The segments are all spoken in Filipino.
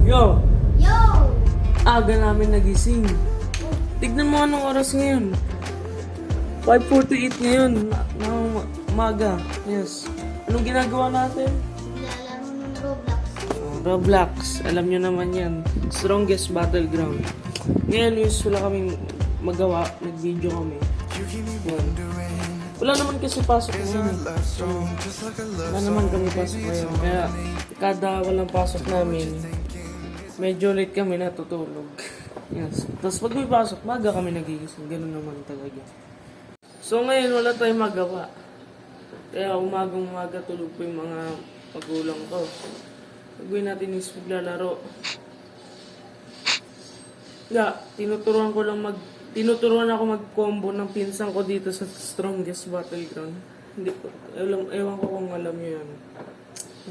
Yo! Yo! Aga namin nagising. Tignan mo anong oras ngayon. 5:48 ngayon. Umaga. Yes. Anong ginagawa natin? Naglalaro ng Roblox. Roblox. Alam nyo naman yan. Strongest battleground. Ngayon is wala kaming magawa. Nag-video kami. Yan. Wala naman kasi pasok ngayon. Wala naman kami pasok ngayon. Kaya kada walang pasok namin, medyo late kami natutulog. Yes. Tapos pag may pasok, maga kami nagigising. Ganun naman talaga. So ngayon wala tayong magawa. Kaya umagang-umaga tulog po yung mga magulang ko. Gagawin natin is maglalaro. Tinuturuan ako mag-combo ng pinsan ko dito sa Strongest Battleground. Hindi ko, ewan ko kung alam nyo yan.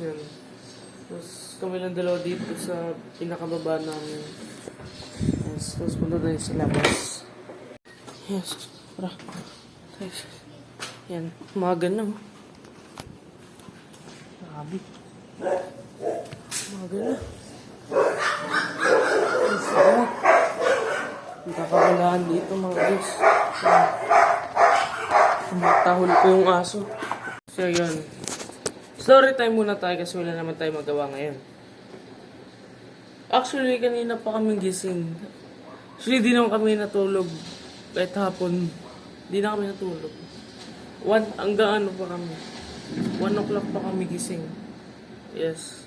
Yan. Tapos kami lang dalawa dito sa pinakababa namin. Yes, tapos punta tayo sa labas. Yes, tara. Yan, umaga na. Grabe. Umaga na. Ang sarap. Nakakawalaan dito mga guys. Tahol ko yung aso. So yun. Story time muna tayo kasi wala naman tayo magawa ngayon. Actually, kanina pa kami gising. Actually, di naman kami natulog. Kahit hapon, di na kami natulog. Hanggang ano pa kami. 1 o'clock pa kami gising. Yes.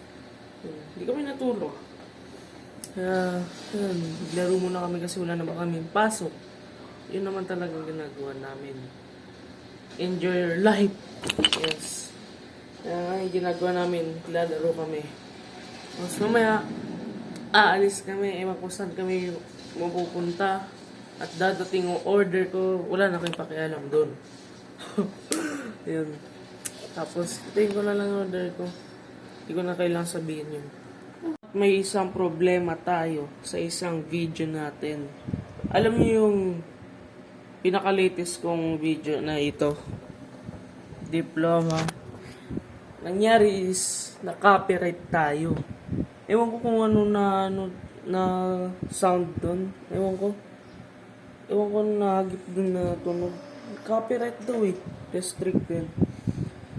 Di kami natulog. Kaya, yun. Naglaro muna kami kasi wala naman kami pasok. Yun naman talagang ginagawa namin. Enjoy your life. Yes. Kaya yung ginagawa namin, lalaro kami. Tapos mamaya, aalis kami, ewan kung saan kami mapupunta. At dadating yung order ko, wala na kayong pakialam doon. Yun. Tapos, tingin ko na lang yung order ko. Hindi ko na kailangang sabihin yun. May isang problema tayo sa isang video natin. Alam niyo yung pinaka-latest kong video na ito. Diploma. Nangyari is, na-copyright tayo. Ewan ko kung ano na sound doon. Ewan ko nahagip doon na tunog. Copyright daw eh. Restricted.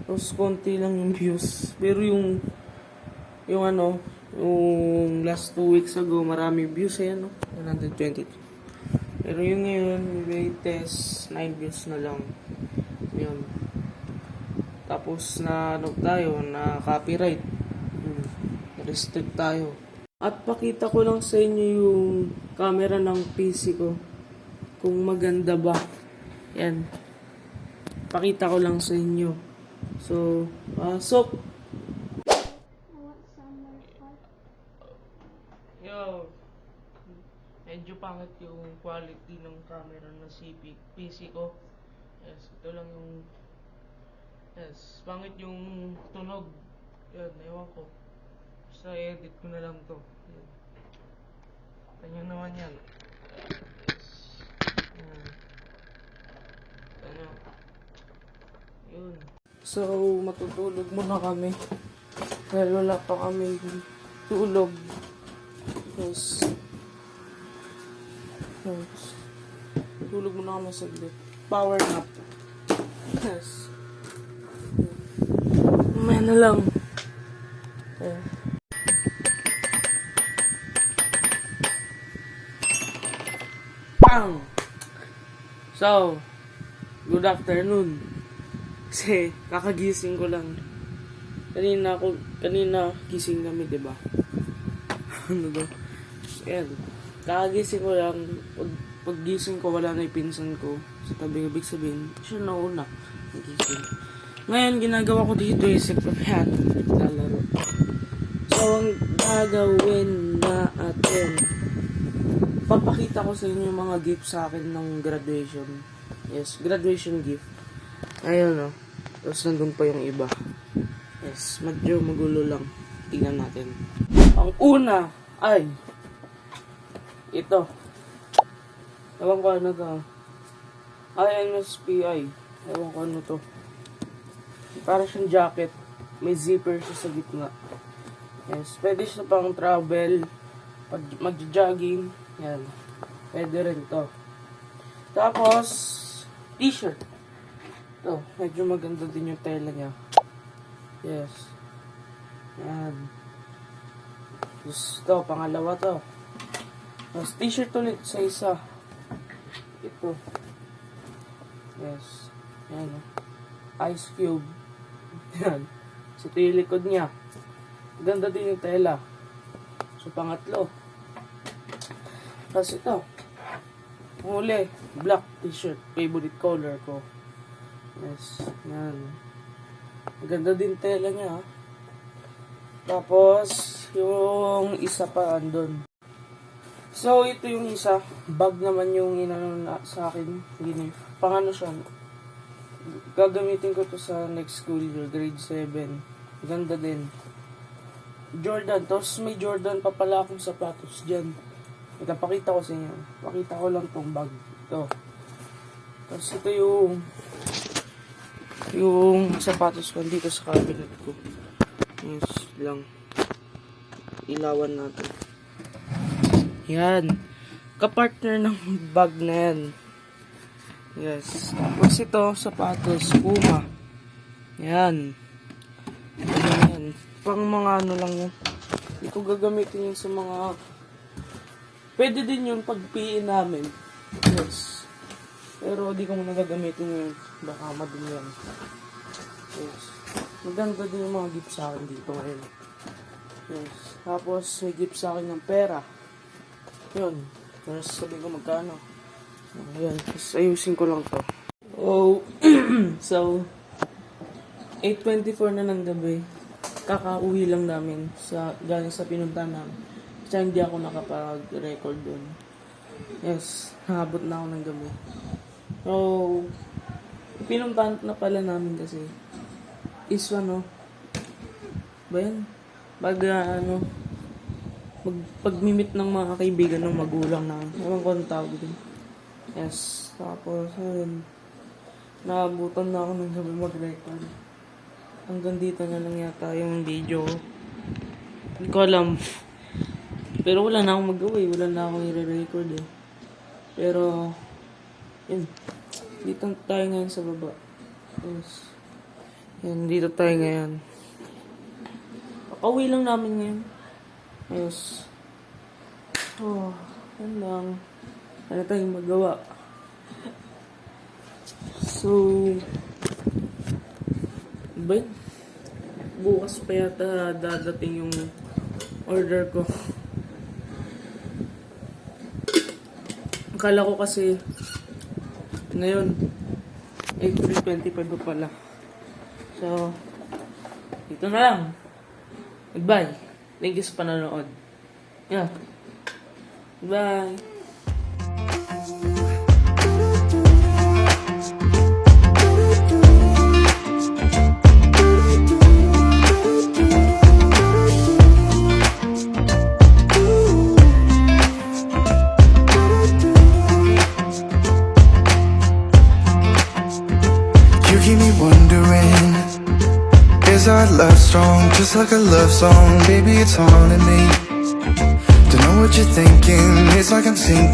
Tapos konti lang yung views. Pero yung last 2 weeks ago, marami views eh, 122. Pero yung ngayon, may test, 9 views na lang. Yun. Tapos na copyright. Restrict tayo. At pakita ko lang sa inyo yung camera ng PC ko. Kung maganda ba. Yan. Pakita ko lang sa inyo. So, pasok. Yo. Medyo pangit yung quality ng camera ng PC ko. Yes, ito lang yung yes, pangit yung tunog. Yan, ewan ko. Basta edit ko na lang to. Yan. Tanyo naman yan. Tanyo. Yun. So, matutulog muna kami. Dahil wala pa kami tulog. Yes. Tulog muna kami saglit. Power nap. Yes. Mamaya na lang. Okay. Bang! So, good afternoon. Kasi, kakagising ko lang. Kanina gising kami, diba? Ano ba? Ayan. Kakagising ko lang. Paggising ko, wala na yung pinsan ko. Sa tabi, ibig sabihin, siya nauna. Nagising. Ngayon, ginagawa ko dito is lalaro. So, ang gagawin natin, papakita ko sa inyo yung mga gift sa akin ng graduation. Yes, graduation gift. Ayun o. Tapos nandun pa yung iba. Yes, medyo magulo lang. Tingnan natin. Ang una ay ito. Ewan ko ano to. INSPI. Ewan ko ano to. Para siyang jacket. May zipper siya sa gitna. Yes, pwede siya pang travel. Pag mag-jogging, yan. Pwede rin to. Tapos, t-shirt. Ito, medyo maganda din yung tela niya. Yes. Yan. Tapos ito, pangalawa to. Tapos t-shirt ulit sa isa. Ito. Yes. Yan. Ice Cube. Yan. So, ito yung likod niya. Ganda din yung tela. So, pangatlo. Tapos ito. Huli. Black t-shirt. Favorite color ko. Yes. Yan. Ganda din tela niya. Tapos, yung isa pa andun. So, ito yung isa. Bag naman yung inano na sa akin. Gini. Pangano siya. Gagamitin ko to sa next school year, grade 7. Ganda din. Jordan. Tapos may Jordan pa pala akong sapatos dyan. Pakita ko sa inyo. Pakita ko lang tong bag. Ito. Tapos ito yung sapatos ko dito sa cabinet ko. Yes lang. Ilawan natin. Yan. Kapartner ng bag na yan. Yes. Tapos ito, sapatos, Puma. Yan. Yan. Pang mga ano lang yan. Hindi ko gagamitin yun sa mga... Pwede din yun pag PE namin. Yes. Pero di ko muna gagamitin yun. Baka madumi yan. Yes. Maganda din yung mga gift sa akin dito ngayon. Yes. Tapos may gift sa akin ng pera. Yun. Tapos sabihin ko magkano. Ayan. Tapos ayusin ko lang to. Oh. So, 8:24 na ng gabi. Kakauwi lang namin galing sa pinuntahan namin. Kasi hindi ako nakapag-record doon. Yes. Nakabot na ako ng gabi. So, pinuntahan na pala namin kasi is ba yan? Pagmimit ng mga kaibigan ng magulang na ewan ko ang tawag din. Yes. Tapos, ayun. Naabutan na ako ng gabi mag-record. Hanggang dito na lang yata yung video. Hindi ko alam. Pero wala na akong magawa eh. Wala na akong i-record eh. Pero, yun. Dito tayo ngayon sa baba. Yes. Yan, dito tayo ngayon. Pauwi lang namin ngayon. Yes. Oh, yan lang. Ano tayong magawa? So, ba yun? Bukas pa yata dadating yung order ko. Akala ko kasi ngayon April 25 pa pala. So, dito na lang. Goodbye. Thank you sa panonood. Yeah. Bye. You keep me wondering, is our love strong? Just like a love song, baby, it's haunting me. Don't know what you're thinking, it's like I'm sinking.